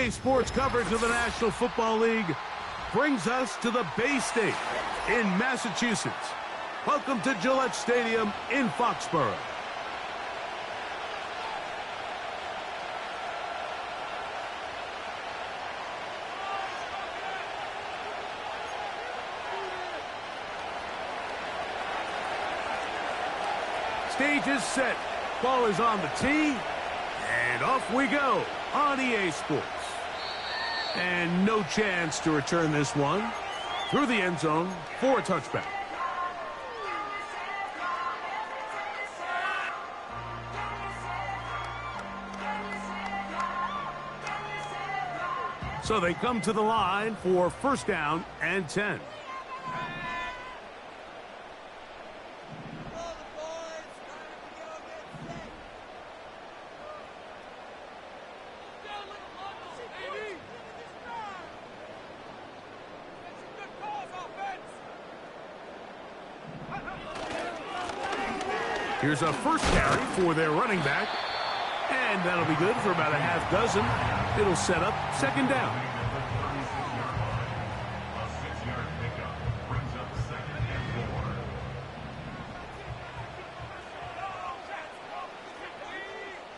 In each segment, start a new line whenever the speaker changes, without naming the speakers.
EA Sports coverage of the National Football League brings us to the Bay State in Massachusetts. Welcome to Gillette Stadium in Foxborough. Stage is set. Ball is on the tee. And off we go on EA Sports. And no chance to return this one through the end zone for a touchback. So they come to the line for first down and 10. Here's a first carry for their running back. And that'll be good for about a half dozen. It'll set up second down.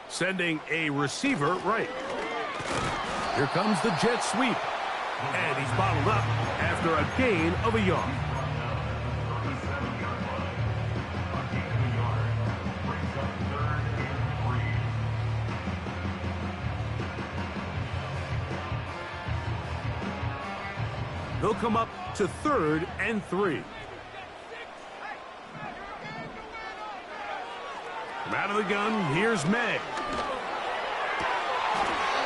Sending a receiver right. Here comes the jet sweep. And he's bottled up after a gain of a yard. They'll come up to 3rd and 3. From out of the gun, here's May.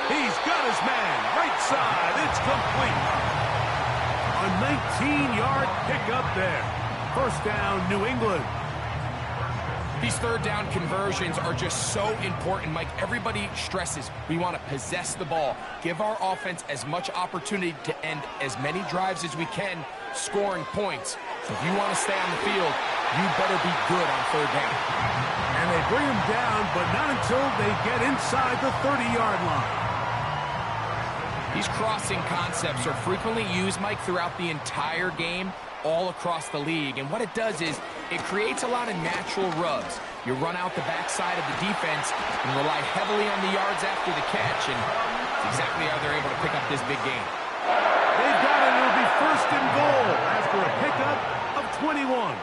He's got his man, right side, it's complete. A 19-yard pickup there. First down, New England.
These third down conversions are just so important, Mike. Everybody stresses we want to possess the ball, give our offense as much opportunity to end as many drives as we can, scoring points. So if you want to stay on the field, you better be good on third down.
And they bring him down, but not until they get inside the 30-yard line.
These crossing concepts are frequently used, Mike, throughout the entire game, all across the league. And what it does is it creates a lot of natural rubs. You run out the backside of the defense and rely heavily on the yards after the catch, and it's exactly how they're able to pick up this big game.
They've got it. It'll be 1st and goal after a pickup of 21.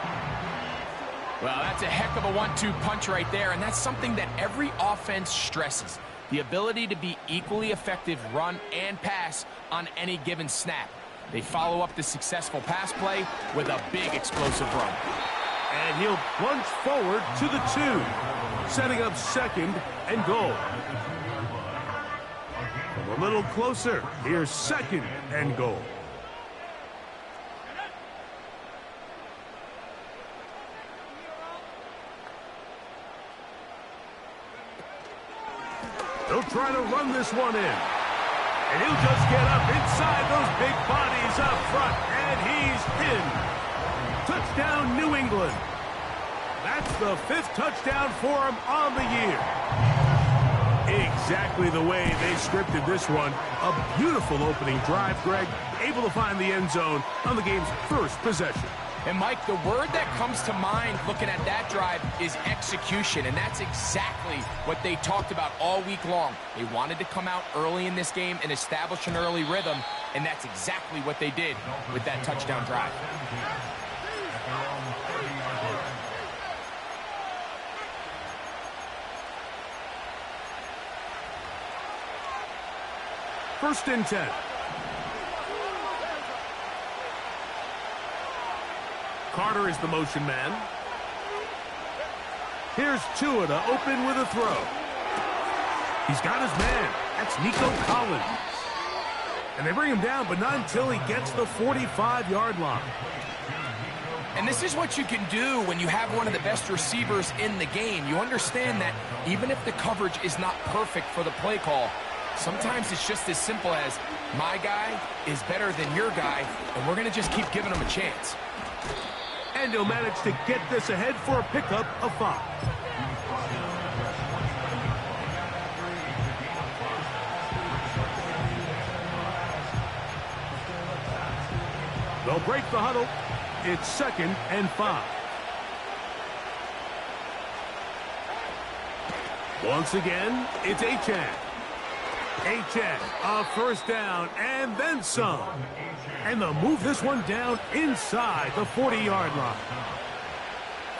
Well, that's a heck of a 1-2 punch right there, and that's something that every offense stresses. The ability to be equally effective run and pass on any given snap. They follow up the successful pass play with a big explosive run.
And he'll plunge forward to the 2, setting up 2nd and goal. From a little closer, here's 2nd and goal. They'll try to run this one in. And he'll just get up inside those big bodies up front. And he's in. Touchdown, New England. That's the 5th touchdown for him on the year. Exactly the way they scripted this one. A beautiful opening drive, Greg. Able to find the end zone on the game's first possession.
And, Mike, the word that comes to mind looking at that drive is execution, and that's exactly what they talked about all week long. They wanted to come out early in this game and establish an early rhythm, and that's exactly what they did with that touchdown drive.
First and 10. Carter is the motion man. Here's Tua to open with a throw. He's got his man. That's Nico Collins. And they bring him down, but not until he gets the 45-yard line.
And this is what you can do when you have one of the best receivers in the game. You understand that even if the coverage is not perfect for the play call, sometimes it's just as simple as, my guy is better than your guy, and we're going to just keep giving him a chance.
And he'll manage to get this ahead for a pickup of 5. They'll break the huddle. It's 2nd and 5. Once again, it's Achane. Achane, a first down, and then some. And they'll move this one down inside the 40-yard line.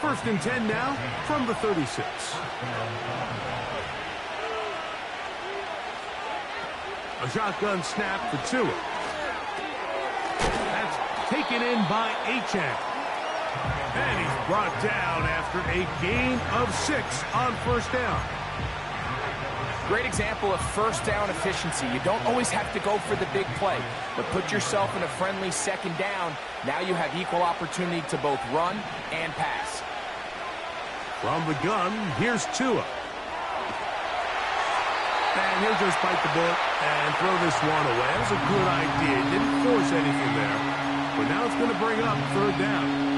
1st and 10 now from the 36. A shotgun snap for Tua. That's taken in by Achane. And he's brought down after a gain of 6 on 1st down.
Great example of first down efficiency. You don't always have to go for the big play, but put yourself in a friendly 2nd down. Now you have equal opportunity to both run and pass.
From the gun, here's Tua. And he'll just bite the bullet and throw this one away. That was a good idea. He didn't force anything there. But now it's going to bring up 3rd down.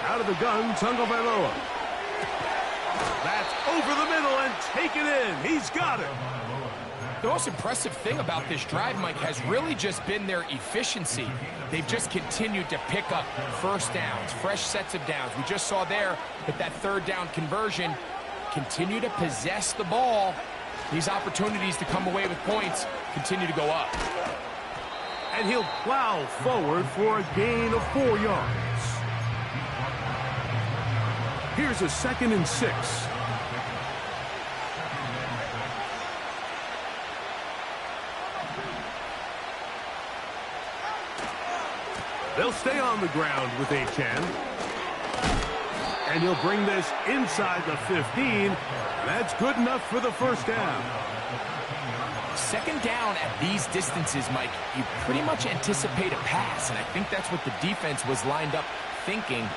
Out of the gun, Tagovailoa. That's over the middle and taken in. He's got it.
The most impressive thing about this drive, Mike, has really just been their efficiency. They've just continued to pick up first downs, fresh sets of downs. We just saw there that 3rd down conversion. Continue to possess the ball. These opportunities to come away with points continue to go up.
And he'll plow forward for a gain of 4 yards. Here's a 2nd and 6. They'll stay on the ground with Achane. And he'll bring this inside the 15. That's good enough for the 1st down.
2nd down at these distances, Mike, you pretty much anticipate a pass, and I think that's what the defense was lined up thinking.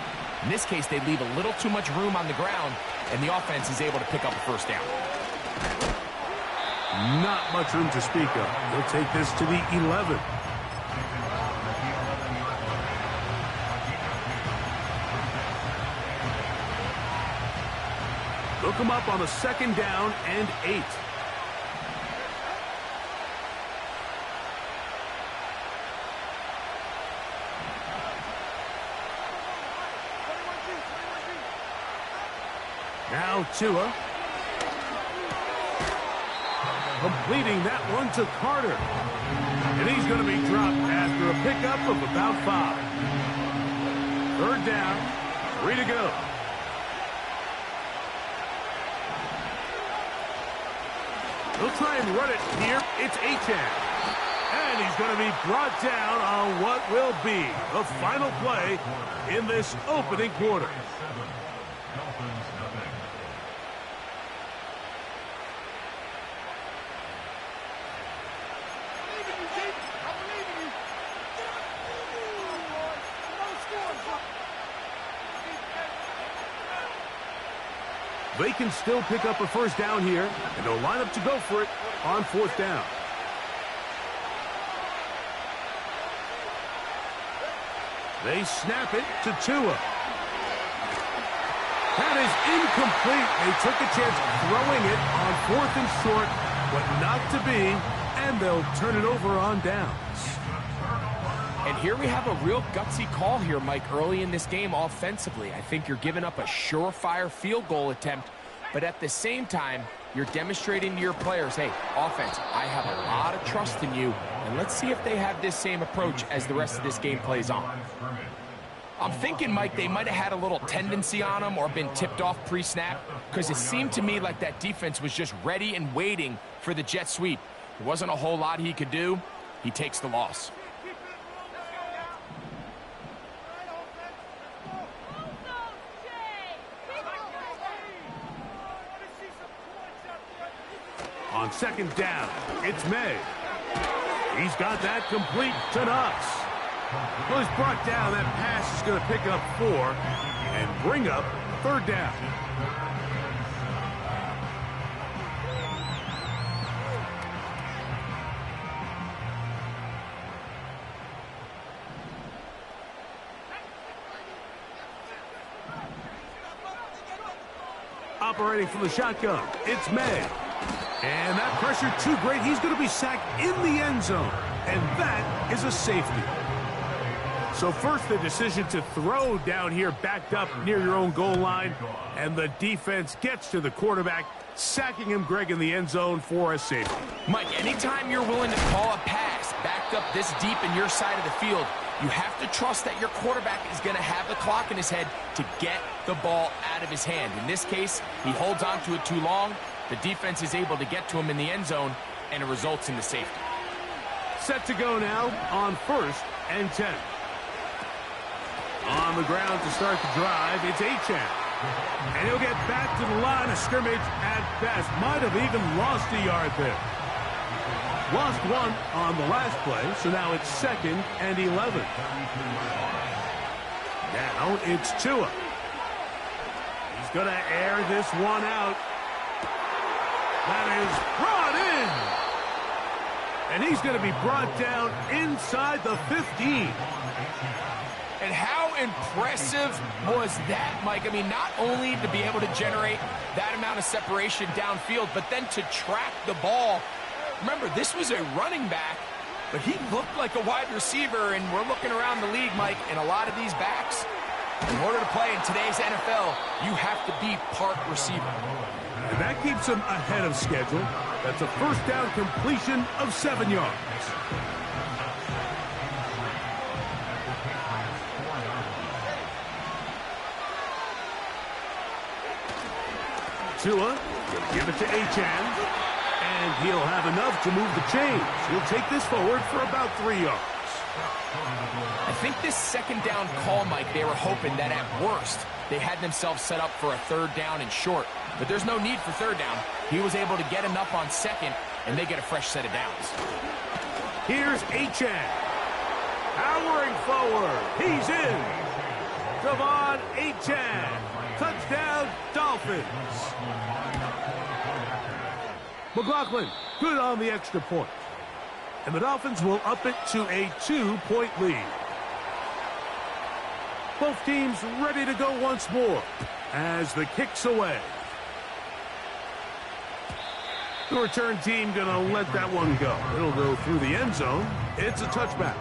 In this case, they leave a little too much room on the ground, and the offense is able to pick up a 1st down.
Not much room to speak of. He'll take this to the 11. They'll come up on a 2nd down and 8. Now Tua. Completing that one to Carter. And he's going to be dropped after a pickup of about 5. 3rd down. 3 to go. He'll try and run it here. It's Achane. And he's going to be brought down on what will be the final play in this opening quarter. They can still pick up a 1st down here, and they'll line up to go for it on 4th down. They snap it to Tua. That is incomplete. They took a chance throwing it on 4th and short, but not to be, and they'll turn it over on downs.
And here we have a real gutsy call here, Mike, early in this game offensively. I think you're giving up a surefire field goal attempt, but at the same time, you're demonstrating to your players, hey, offense, I have a lot of trust in you, and let's see if they have this same approach as the rest of this game plays on. I'm thinking, Mike, they might have had a little tendency on them or been tipped off pre-snap, because it seemed to me like that defense was just ready and waiting for the jet sweep. There wasn't a whole lot he could do. He takes the loss.
On 2nd down, it's May. He's got that complete to Knox. Well, he's brought down. That pass is going to pick up 4 and bring up 3rd down. Operating from the shotgun, it's May. And that pressure too great. He's going to be sacked in the end zone. And that is a safety. So first the decision to throw down here backed up near your own goal line. And the defense gets to the quarterback, sacking him, Greg, in the end zone for a safety.
Mike, anytime you're willing to call a pass backed up this deep in your side of the field, you have to trust that your quarterback is going to have the clock in his head to get the ball out of his hand. In this case, he holds on to it too long. The defense is able to get to him in the end zone, and it results in the safety.
Set to go now on 1st and 10. On the ground to start the drive, it's Achane. And he'll get back to the line of scrimmage at best. Might have even lost a yard there. Lost one on the last play, so now it's 2nd and 11. Now it's Tua. He's going to air this one out. That is brought in. And he's going to be brought down inside the 15.
And how impressive was that, Mike? I mean, not only to be able to generate that amount of separation downfield, but then to track the ball. Remember, this was a running back, but he looked like a wide receiver, and we're looking around the league, Mike, and a lot of these backs, in order to play in today's NFL, you have to be part receiver.
And that keeps him ahead of schedule. That's a first down completion of 7 yards. Tua, going to give it to Achane, and he'll have enough to move the chains. He'll take this forward for about 3 yards.
I think this second down call, Mike, they were hoping that at worst they had themselves set up for a 3rd down and short. But there's no need for 3rd down. He was able to get enough on 2nd, and they get a fresh set of downs.
Here's Achane. Powering forward. He's in. Devon Achane. Touchdown, Dolphins. McLaughlin, good on the extra point. And the Dolphins will up it to a 2-point lead. Both teams ready to go once more as the kick's away. The return team going to let that one go. It'll go through the end zone. It's a touchback.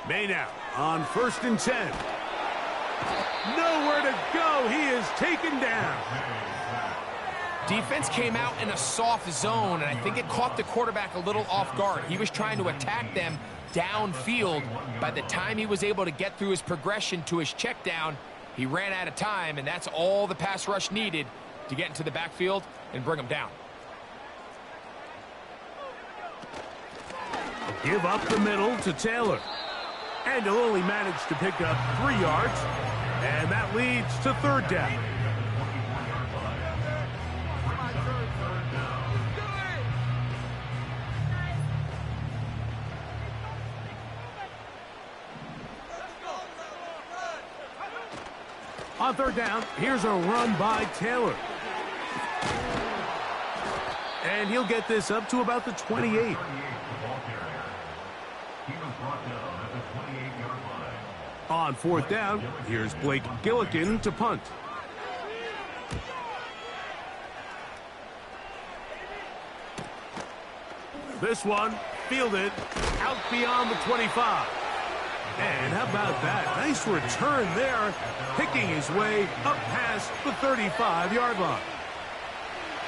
May now on 1st and 10. Nowhere to go. He is taken down.
Defense came out in a soft zone, and I think it caught the quarterback a little off guard. He was trying to attack them downfield. By the time he was able to get through his progression to his check down, he ran out of time, and that's all the pass rush needed to get into the backfield and bring him down.
Give up the middle to Taylor. And he'll only manage to pick up 3 yards. And that leads to 3rd down. On 3rd down, here's a run by Taylor. And he'll get this up to about the 28. On 4th down, here's Blake Gillikin to punt. This one fielded out beyond the 25. And how about that? Nice return there, picking his way up past the 35-yard line.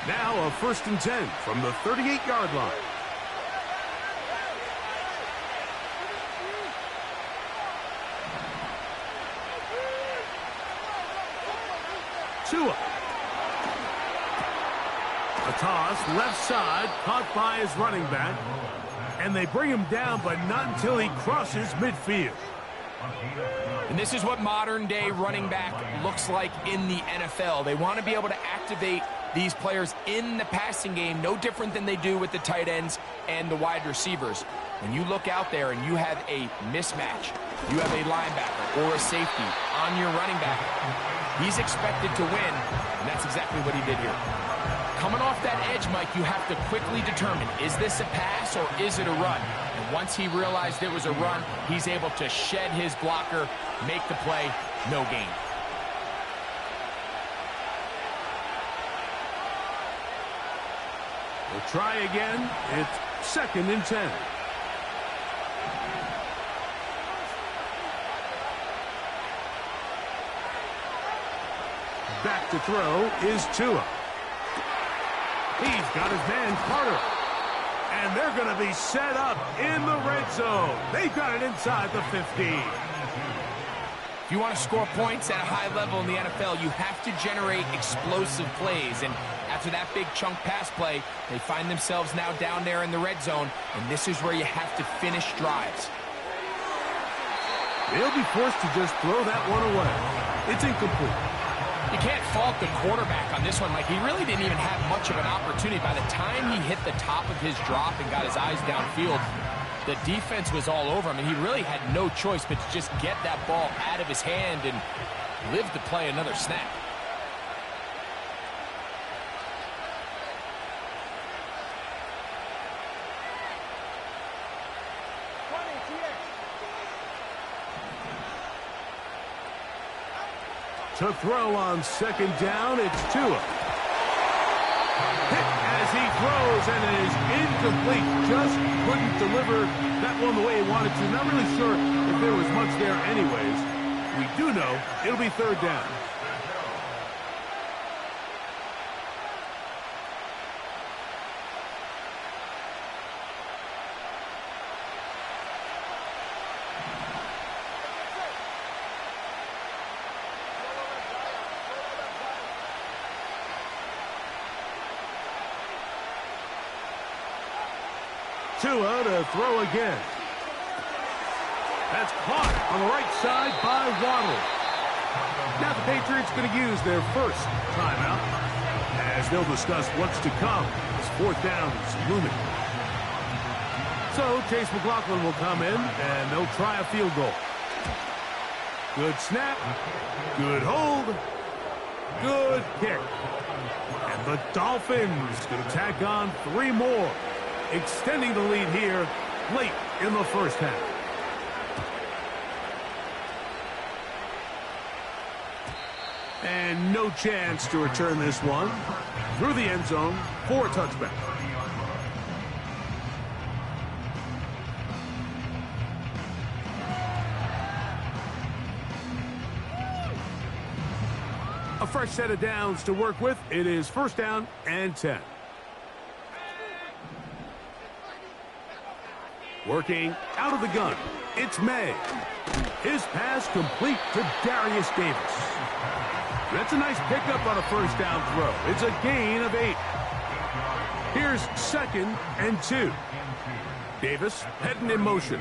Now a 1st and 10 from the 38-yard line. Tua. A toss, left side, caught by his running back. And they bring him down, but not until he crosses midfield.
And this is what modern-day running back looks like in the NFL. They want to be able to activate these players in the passing game, no different than they do with the tight ends and the wide receivers. When you look out there and you have a mismatch, you have a linebacker or a safety on your running back, He's expected to win, and that's exactly what he did here. Coming off that edge, Mike, you have to quickly determine, is this a pass or is it a run? And once he realized it was a run, he's able to shed his blocker, make the play, no gain.
We'll try again. It's 2nd and 10. Back to throw is Tua. He's got his man, Carter. And they're going to be set up in the red zone. They've got it inside the 15.
If you want to score points at a high level in the NFL, you have to generate explosive plays. And after that big chunk pass play, they find themselves now down there in the red zone. And this is where you have to finish drives.
They'll be forced to just throw that one away. It's incomplete.
You can't fault the quarterback on this one. Like, he really didn't even have much of an opportunity. By the time he hit the top of his drop and got his eyes downfield, the defense was all over him, and he really had no choice but to just get that ball out of his hand and live to play another snap.
To throw on 2nd down, it's Tua. Hit as he throws, and it is incomplete. Just couldn't deliver that one the way he wanted to. Not really sure if there was much there anyways. We do know it'll be 3rd down. Tua to throw again. That's caught on the right side by Waddle. Now the Patriots going to use their first timeout as they'll discuss what's to come as 4th down is looming. So Chase McLaughlin will come in and they'll try a field goal. Good snap. Good hold. Good kick. And the Dolphins going to tack on 3 more, extending the lead here late in the first half. And no chance to return this one through the end zone for a touchback. A fresh set of downs to work with. It is 1st down and 10. Working out of the gun, it's May. His pass complete to Darius Davis. That's a nice pickup on a 1st down throw. It's a gain of 8. Here's 2nd and 2. Davis heading in motion.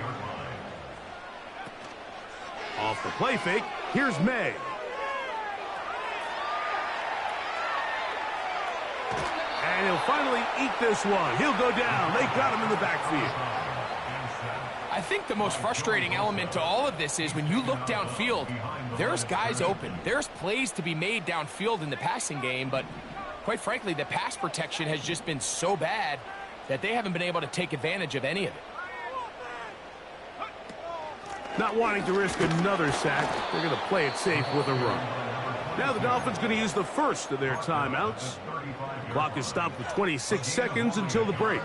Off the play fake, here's May. And he'll finally eat this one. He'll go down. They got him in the backfield.
I think the most frustrating element to all of this is when you look downfield, there's guys open. There's plays to be made downfield in the passing game, but quite frankly, the pass protection has just been so bad that they haven't been able to take advantage of any of it.
Not wanting to risk another sack, they're going to play it safe with a run. Now the Dolphins going to use the first of their timeouts. Clock is stopped with 26 seconds until the break.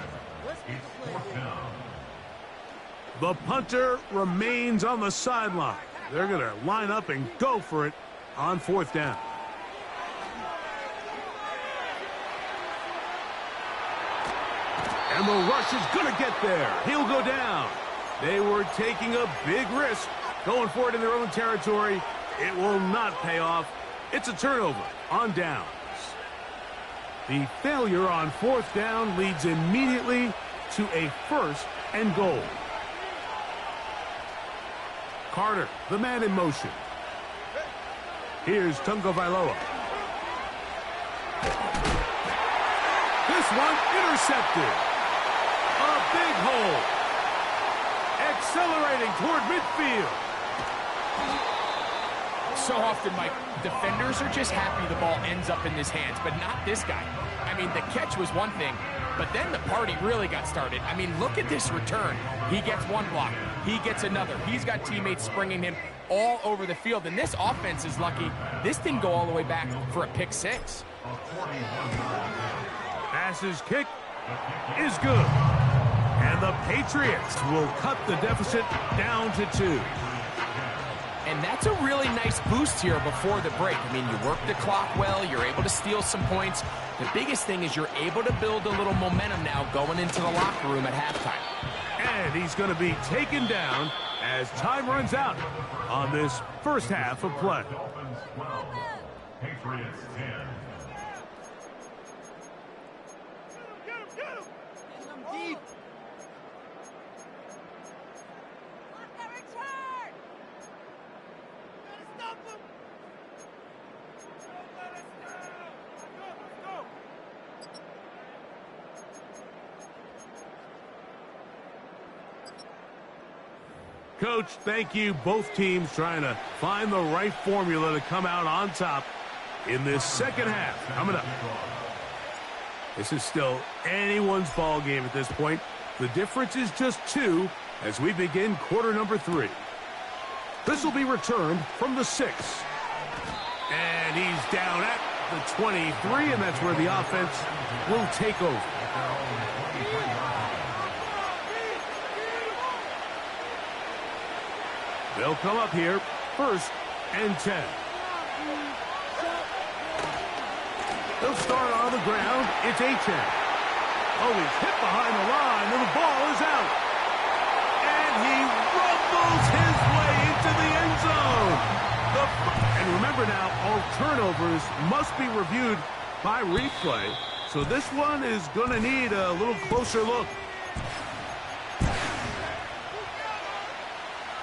The punter remains on the sideline. They're going to line up and go for it on 4th down. And the rush is going to get there. He'll go down. They were taking a big risk going for it in their own territory. It will not pay off. It's a turnover on downs. The failure on 4th down leads immediately to a 1st and goal. Carter, the man in motion. Here's Tunga Vailoa. This one intercepted. A big hole. Accelerating toward midfield.
So often, Mike, defenders are just happy the ball ends up in his hands, but not this guy. I mean, the catch was one thing, but then the party really got started. I mean, look at this return. He gets one block. He gets another. He's got teammates springing him all over the field, and this offense is lucky this didn't go all the way back for a pick six.
Passes kick is good. And the Patriots will cut the deficit down to 2.
And that's a really nice boost here before the break. I mean, you work the clock well, you're able to steal some points. The biggest thing is you're able to build a little momentum now going into the locker room at halftime.
And he's going to be taken down as time runs out on this first half of play.
Patriots 10.
Deep.
Coach, thank you. Both teams trying to find the right formula to come out on top in this second half. Coming up. This is still anyone's ball game at this point. The difference is just 2 as we begin quarter number 3. This will be returned from the 6. And he's down at the 23, and that's where the offense will take over. They'll come up here, 1st and 10. They'll start on the ground. It's Achane. Oh, he's hit behind the line, and the ball is out. And he rumbles his way into the end zone. And remember now, all turnovers must be reviewed by replay. So this one is going to need a little closer look.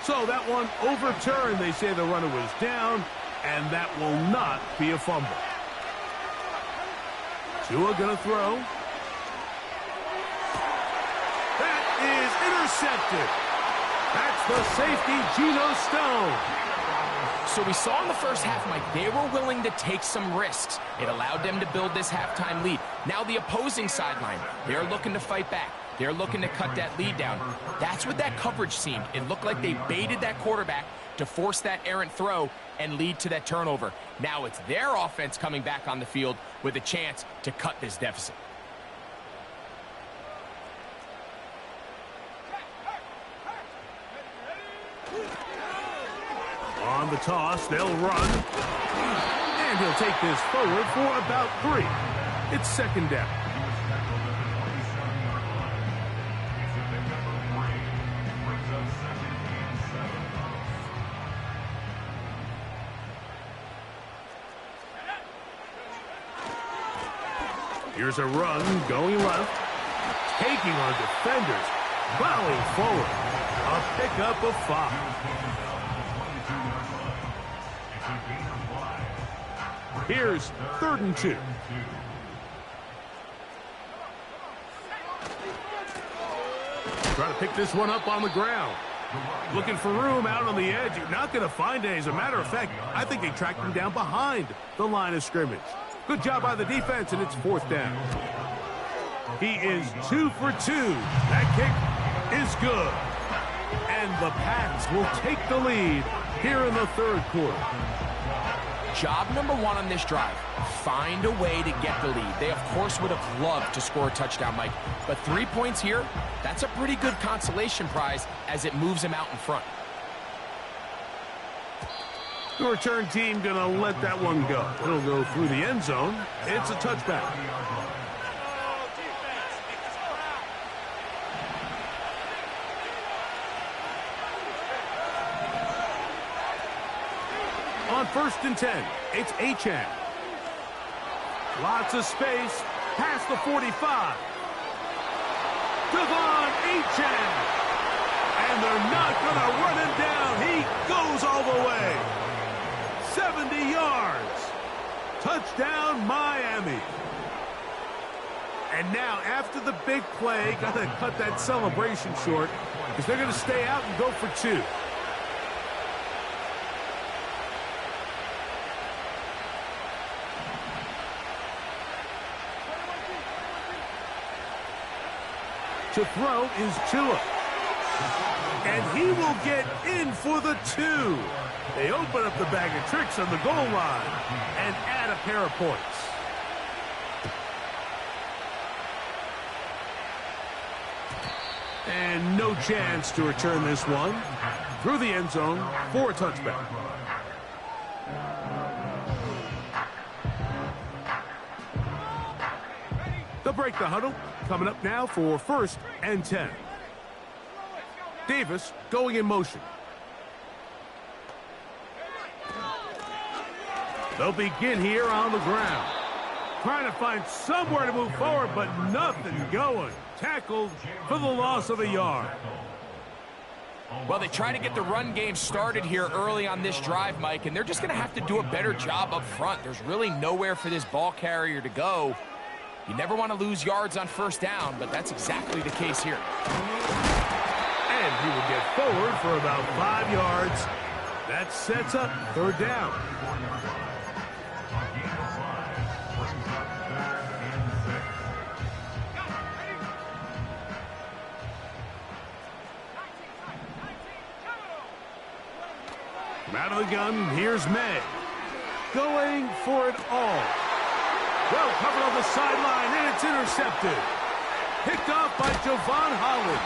So that one overturned. They say the runner was down, and that will not be a fumble. Tua going to throw. That is intercepted. That's the safety, Geno Stone.
So we saw in the first half, Mike, they were willing to take some risks. It allowed them to build this halftime lead. Now the opposing sideline, they're looking to fight back. They're looking to cut that lead down. That's what that coverage seemed. It looked like they baited that quarterback to force that errant throw and lead to that turnover. Now it's their offense coming back on the field with a chance to cut this deficit.
On the toss, they'll run. And he'll take this forward for about 3. It's 2nd down. Here's a run going left. Taking on defenders. Plowing forward. A pickup of 5. Here's 3rd and 2. Trying to pick this one up on the ground. Looking for room out on the edge. You're not going to find it. As a matter of fact, I think they tracked him down behind the line of scrimmage. Good job by the defense, and it's 4th down. He is 2 for 2. That kick is good. And the Pats will take the lead here in the 3rd quarter.
Job number 1 on this drive, find a way to get the lead. They, of course, would have loved to score a touchdown, Mike. But 3 points here, that's a pretty good consolation prize as it moves them out in front.
The return team going to let that one go. It'll go through the end zone. It's a touchback. On 1st and 10, it's Achane. Lots of space, past the 45. Devon Achane. And they're not going to run him down. He goes all the way. 70 yards. Touchdown, Miami. And now, after the big play, got to cut that celebration short because they're going to stay out and go for 2. To throw is Tua. And he will get in for the 2. They open up the bag of tricks on the goal line and add a pair of points. And no chance to return this one. Through the end zone for a touchback. They'll break the huddle. Coming up now for 1st and 10. Davis going in motion. They'll begin here on the ground. Trying to find somewhere to move forward, but nothing going. Tackled for the loss of a yard.
Well, they try to get the run game started here early on this drive, Mike, and they're just going to have to do a better job up front. There's really nowhere for this ball carrier to go. You never want to lose yards on 1st down, but that's exactly the case here.
And he will get forward for about 5 yards. That sets up 3rd down. Out of the gun, here's May. Going for it all. Well covered on the sideline, and it's intercepted. Picked off by Javon Holland.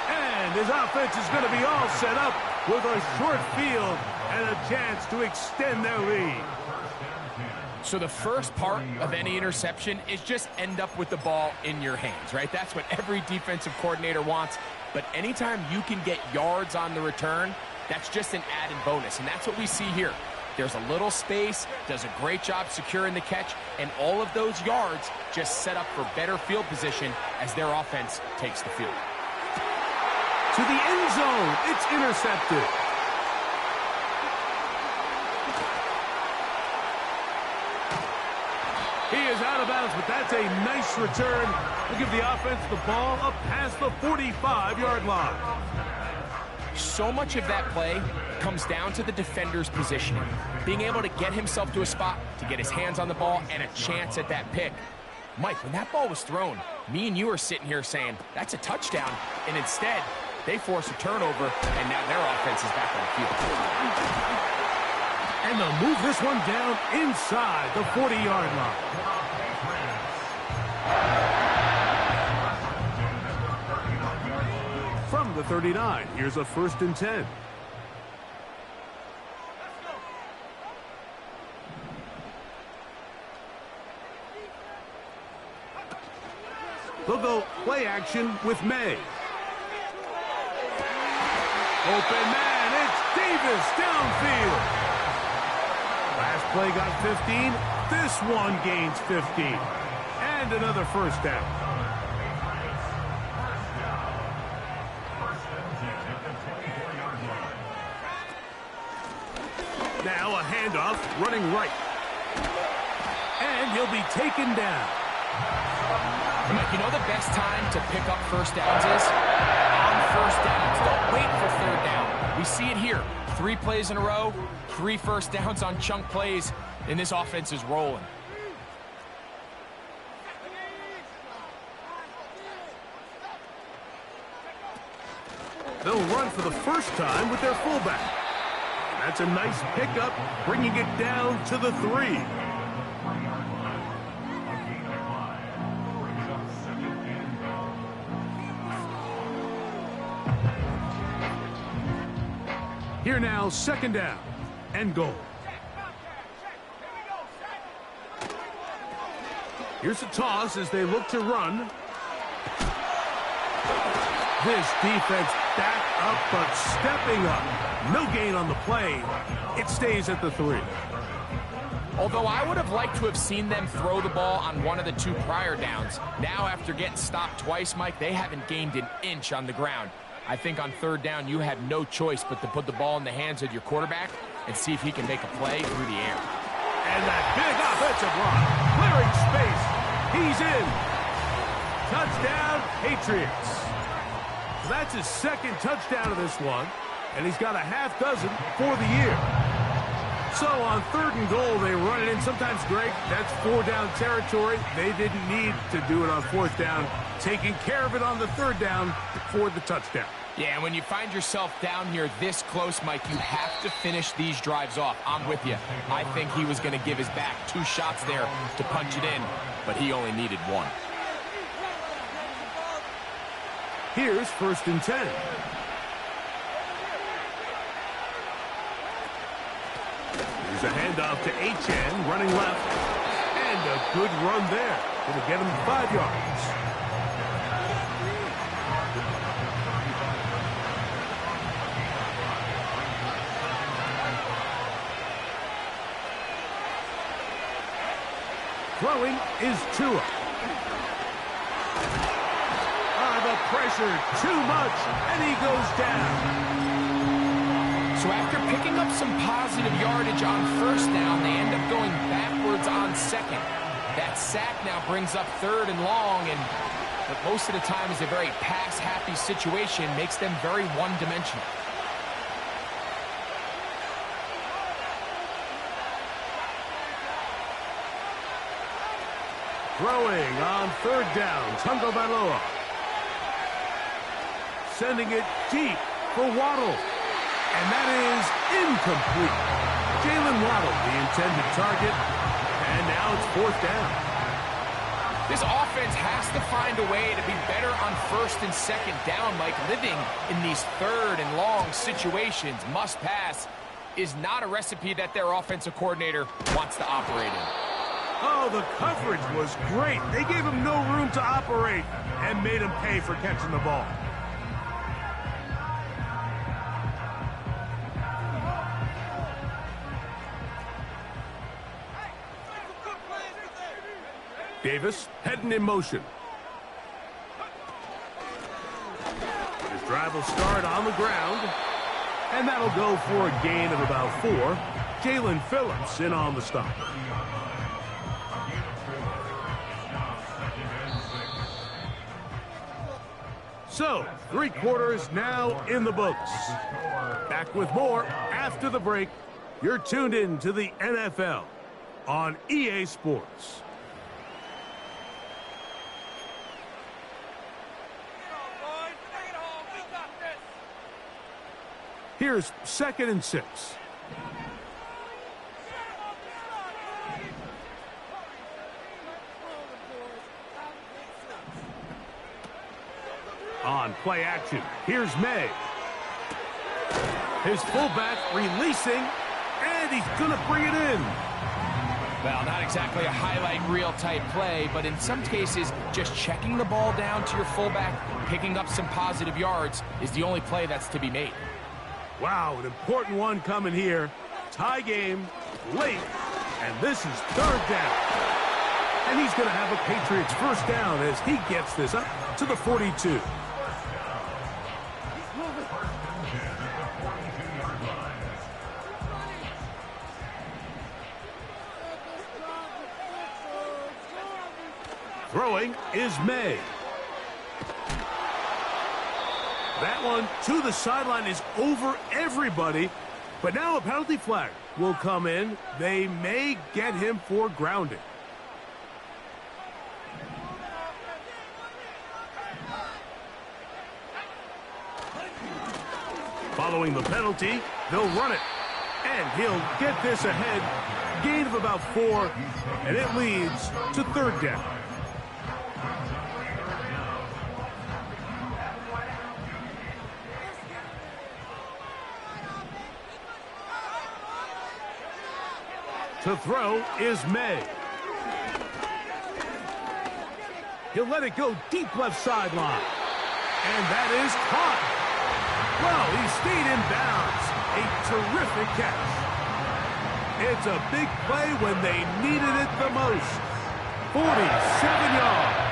And his offense is going to be all set up with a short field and a chance to extend their lead.
So the first part of any interception is just end up with the ball in your hands, right? That's what every defensive coordinator wants. But anytime you can get yards on the return, that's just an added bonus, and that's what we see here. There's a little space, does a great job securing the catch, and all of those yards just set up for better field position as their offense takes the field.
To the end zone, it's intercepted. He is out of bounds, but that's a nice return. We'll give the offense the ball up past the 45-yard line.
So much of that play comes down to the defender's positioning. Being able to get himself to a spot, to get his hands on the ball, and a chance at that pick. Mike, when that ball was thrown, me and you are sitting here saying, that's a touchdown. And instead, they force a turnover, and now their offense is back on the field.
And they'll move this one down inside the 40-yard line. From the 39, here's a 1st and 10. They'll go play action with May. Open man, it's Davis downfield. Last play got 15. This one gains 15. And another 1st down. Now a handoff, running right. And he'll be taken down.
Mike, you know the best time to pick up 1st downs is? On 1st downs. Don't wait for 3rd down. We see it here. 3 plays in a row, 3 1st downs on chunk plays, and this offense is rolling.
They'll run for the first time with their fullback. That's a nice pickup, bringing it down to the 3. Here now, 2nd down and goal. Here's a toss as they look to run. This defense back up, but stepping up. No gain on the play. It stays at the 3.
Although I would have liked to have seen them throw the ball on one of the 2 prior downs. Now, after getting stopped twice, Mike, they haven't gained an inch on the ground. I think on 3rd down, you have no choice but to put the ball in the hands of your quarterback and see if he can make a play through the air.
And that big offensive line, clearing space. He's in. Touchdown, Patriots. So that's his 2nd touchdown of this one, and he's got a half dozen for the year. So on 3rd and goal, they run it in. Sometimes, Greg, that's 4-down territory. They didn't need to do it on 4th down. taking care of it on the third down for the touchdown.
Yeah, and when you find yourself down here this close, Mike, you have to finish these drives off. I'm with you. I think he was going to give his back 2 shots there to punch it in, but he only needed 1.
Here's 1st and 10. Here's a handoff to Achane, running left. And a good run there. Going to get him 5 yards. Throwing is Tua. The pressure, too much, and he goes down.
So after picking up some positive yardage on 1st down, they end up going backwards on 2nd. That sack now brings up 3rd and long, and what most of the time is a very pass-happy situation, makes them very one-dimensional.
Throwing on 3rd down, Tagovailoa. Sending it deep for Waddle. And that is incomplete. Jalen Waddle, the intended target. And now it's 4th down.
This offense has to find a way to be better on 1st and 2nd down, Mike. Living in these 3rd and long situations, must pass, is not a recipe that their offensive coordinator wants to operate in.
Oh, the coverage was great. They gave him no room to operate and made him pay for catching the ball. Davis heading in motion. His drive will start on the ground. And that'll go for a gain of about 4. Jalen Phillips in on the stop. So, 3 quarters now in the books. Back with more after the break. You're tuned in to the NFL on EA Sports. Here's 2nd and 6. On play action, here's May. His fullback releasing, and he's going to bring it in.
Well, not exactly a highlight reel type play, but in some cases, just checking the ball down to your fullback, picking up some positive yards is the only play that's to be made.
Wow, an important one coming here. Tie game, late, and this is 3rd down. And he's going to have a Patriots 1st down as he gets this up to the 42. Throwing is May. That one to the sideline is over everybody. But now a penalty flag will come in. They may get him for grounding. Following the penalty, they'll run it. And he'll get this ahead. Gain of about 4. And it leads to 3rd down. To throw is May. He'll let it go deep left sideline. And that is caught. Well, he stayed in bounds. A terrific catch. It's a big play when they needed it the most. 47 yards.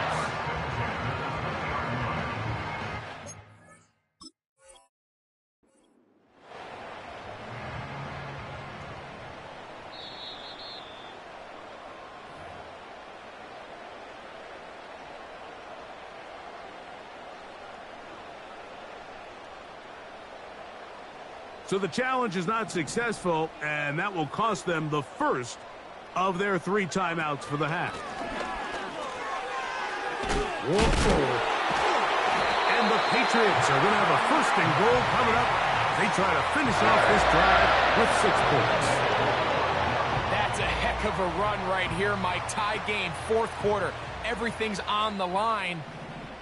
So the challenge is not successful, and that will cost them the first of their 3 timeouts for the half. Whoa. And the Patriots are going to have a first and goal coming up. They try to finish off this drive with 6 points.
That's a heck of a run right here, Mike. Tie game, 4th quarter. Everything's on the line.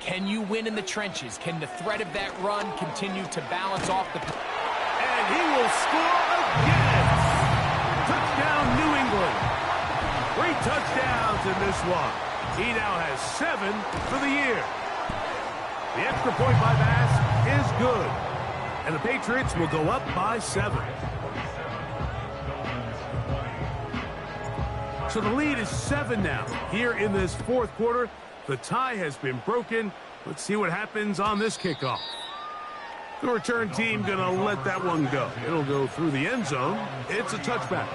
Can you win in the trenches? Can the threat of that run continue to balance off the...
And he will score again. Touchdown, New England. 3 touchdowns in this one. He now has 7 for the year. The extra point by Bass is good. And the Patriots will go up by 7. So the lead is 7 now. Here in this 4th quarter, the tie has been broken. Let's see what happens on this kickoff. The return team going to let that one go. It'll go through the end zone. It's a touchback.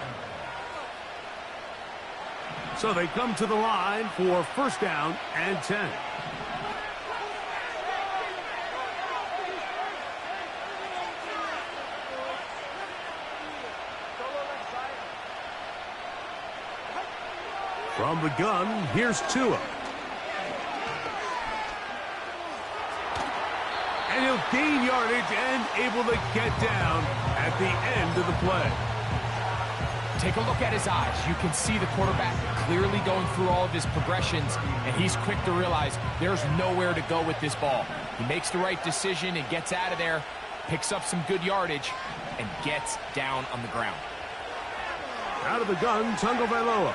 So they come to the line for first down and 10. From the gun, here's Tua. And he'll gain yardage and able to get down at the end of the play.
Take a look at his eyes. You can see the quarterback clearly going through all of his progressions, and he's quick to realize there's nowhere to go with this ball. He makes the right decision and gets out of there, picks up some good yardage, and gets down on the ground.
Out of the gun, Tagovailoa.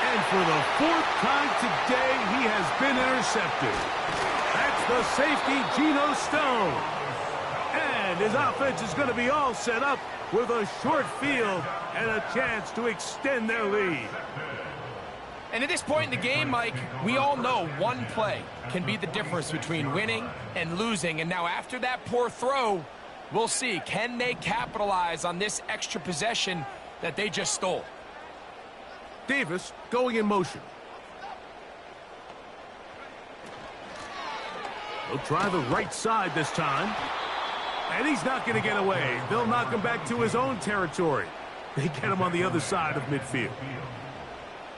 And for the 4th time today, he has been intercepted. That's the safety, Geno Stone. And his offense is going to be all set up with a short field and a chance to extend their lead.
And at this point in the game, Mike, we all know one play can be the difference between winning and losing. And now after that poor throw, we'll see, can they capitalize on this extra possession that they just stole?
Davis going in motion. He'll try the right side this time. And he's not going to get away. They'll knock him back to his own territory. They get him on the other side of midfield.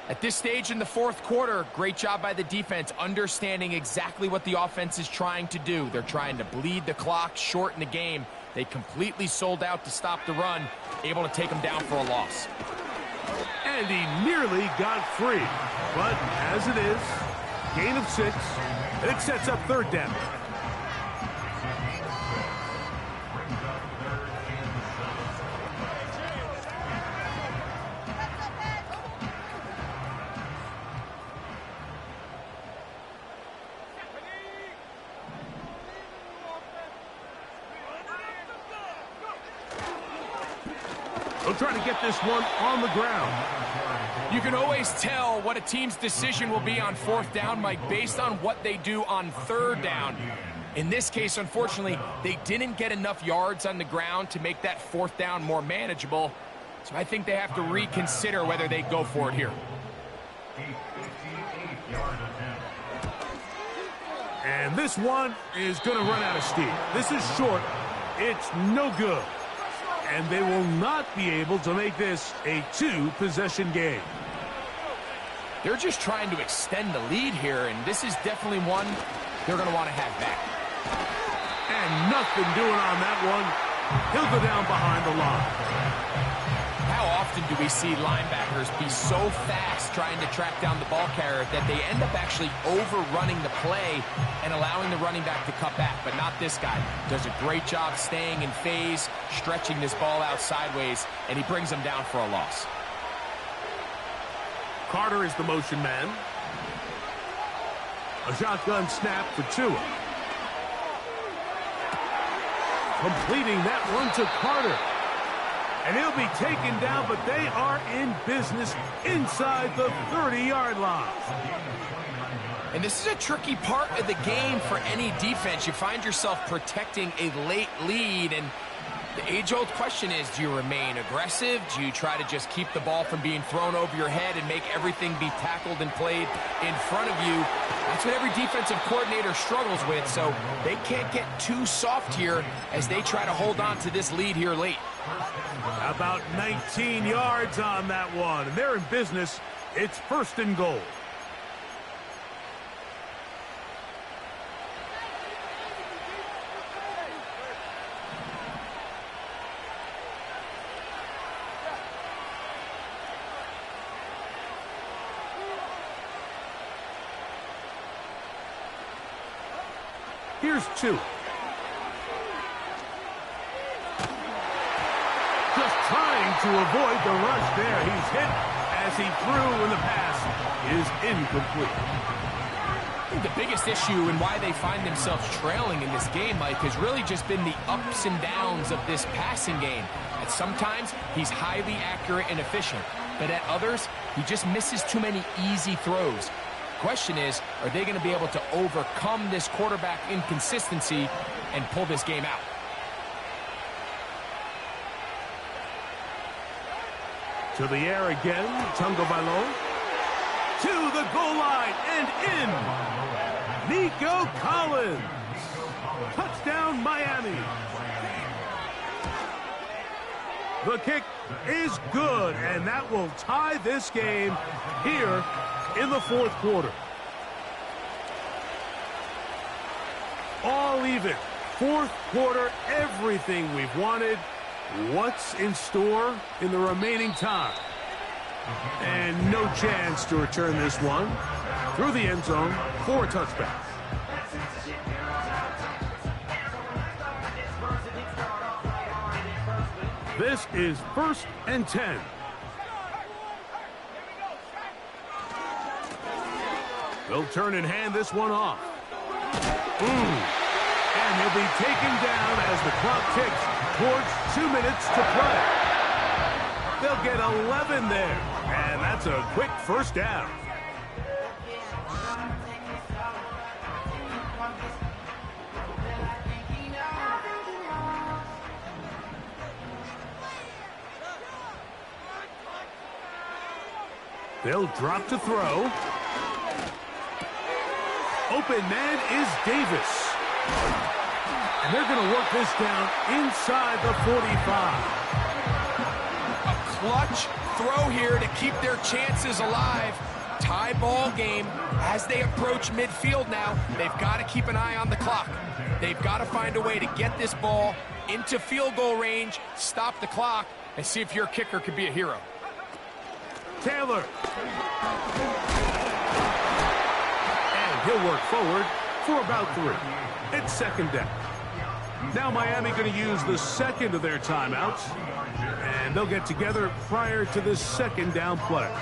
At this stage in the 4th quarter, great job by the defense, understanding exactly what the offense is trying to do. They're trying to bleed the clock, shorten the game. They completely sold out to stop the run, able to take him down for a loss.
And he nearly got free. But as it is, gain of 6, it sets up 3rd down. They'll try to get this one on the ground.
You can always tell what a team's decision will be on 4th down, Mike, based on what they do on 3rd down. In this case, unfortunately, they didn't get enough yards on the ground to make that 4th down more manageable. So I think they have to reconsider whether they go for it here.
And this one is going to run out of steam. This is short. It's no good. And they will not be able to make this a 2-possession game.
They're just trying to extend the lead here, and this is definitely one they're going to want to have back.
And nothing doing on that one. He'll go down behind the line.
How often do we see linebackers be so fast trying to track down the ball carrier that they end up actually overrunning the play and allowing the running back to cut back? But not this guy. Does a great job staying in phase, stretching this ball out sideways, and he brings him down for a loss.
Carter is the motion man. A shotgun snap for Tua. Completing that one to Carter. And he'll be taken down, but they are in business inside the 30-yard line.
And this is a tricky part of the game for any defense. You find yourself protecting a late lead, and the age-old question is, do you remain aggressive? Do you try to just keep the ball from being thrown over your head and make everything be tackled and played in front of you? That's what every defensive coordinator struggles with, so they can't get too soft here as they try to hold on to this lead here late.
About 19 yards on that one, and they're in business. It's 1st and goal. Here's 2. Just trying to avoid the rush there. He's hit as he threw, and the pass is incomplete.
I think the biggest issue and why they find themselves trailing in this game, Mike, has really just been the ups and downs of this passing game. At sometimes, he's highly accurate and efficient, but at others, he just misses too many easy throws. Question is, are they going to be able to overcome this quarterback inconsistency and pull this game out?
To the air again, Tagovailoa. To the goal line and in. Nico Collins. Touchdown, Miami. The kick is good, and that will tie this game here in the 4th quarter. All even. 4th quarter, everything we've wanted. What's in store in the remaining time? And no chance to return this one through the end zone for a touchback. This is 1st and 10. They'll turn and hand this one off. And he'll be taken down as the clock ticks towards 2 minutes to play. They'll get 11 there, and that's a quick first down. They'll drop to throw. Open man is Davis. And they're going to work this down inside the 45.
A clutch throw here to keep their chances alive. Tie ball game as they approach midfield now. They've got to keep an eye on the clock. They've got to find a way to get this ball into field goal range, stop the clock, and see if your kicker could be a hero.
Taylor. And he'll work forward for about 3. It's 2nd down. Now Miami going to use the 2nd of their timeouts, and they'll get together prior to this 2nd down play.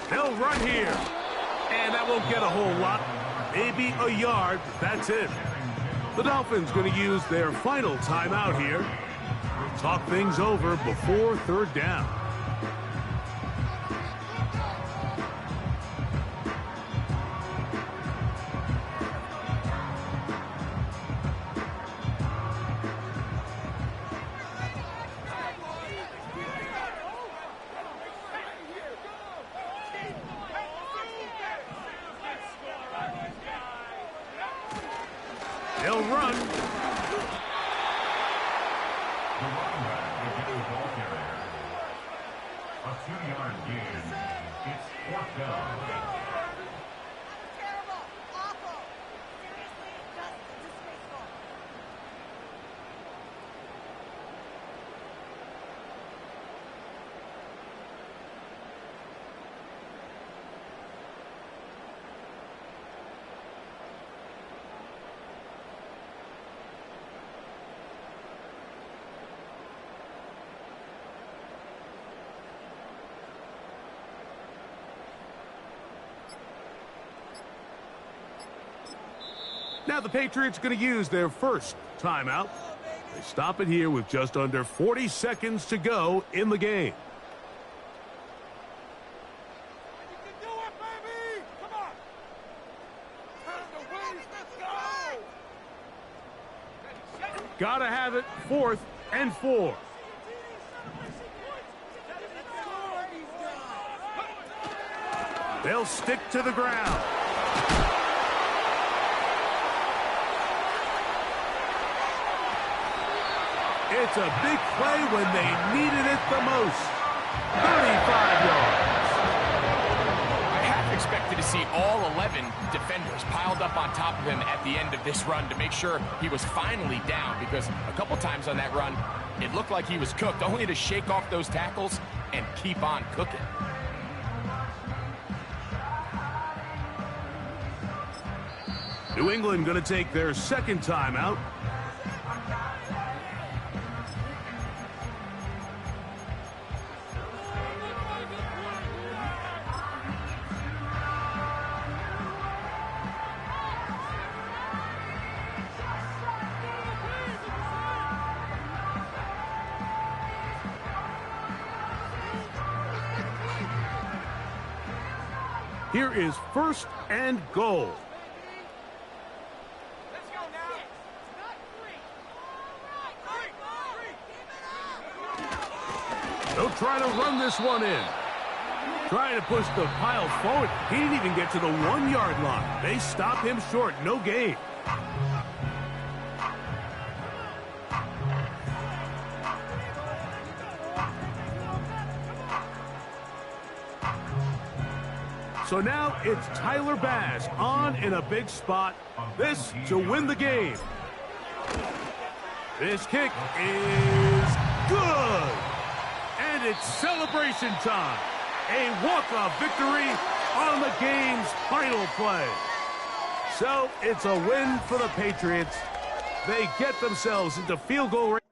They'll run here, and that won't get a whole lot. Maybe a yard, that's it. The Dolphins going to use their final timeout here. Talk things over before 3rd down. They'll run.
A 2-yard gain. It's 4th down.
Now the Patriots going to use their first timeout. They stop it here with just under 40 seconds to go in the game.
You can do it, baby! Come on! Turn the waves, let's go!
Gotta have it, 4th and 4. They'll stick to the ground. It's a big play when they needed it the most. 35 yards.
I half expected to see all 11 defenders piled up on top of him at the end of this run to make sure he was finally down, because a couple times on that run, it looked like he was cooked, only to shake off those tackles and keep on cooking.
New England going to take their second timeout. Here is 1st and goal.
Let's go now.
They'll try to run this one in. Trying to push the pile forward. He didn't even get to the 1-yard line. They stop him short. No gain. So now it's Tyler Bass on in a big spot. This to win the game. This kick is good. And it's celebration time. A walk-off victory on the game's final play. So it's a win for the Patriots. They get themselves into field goal range.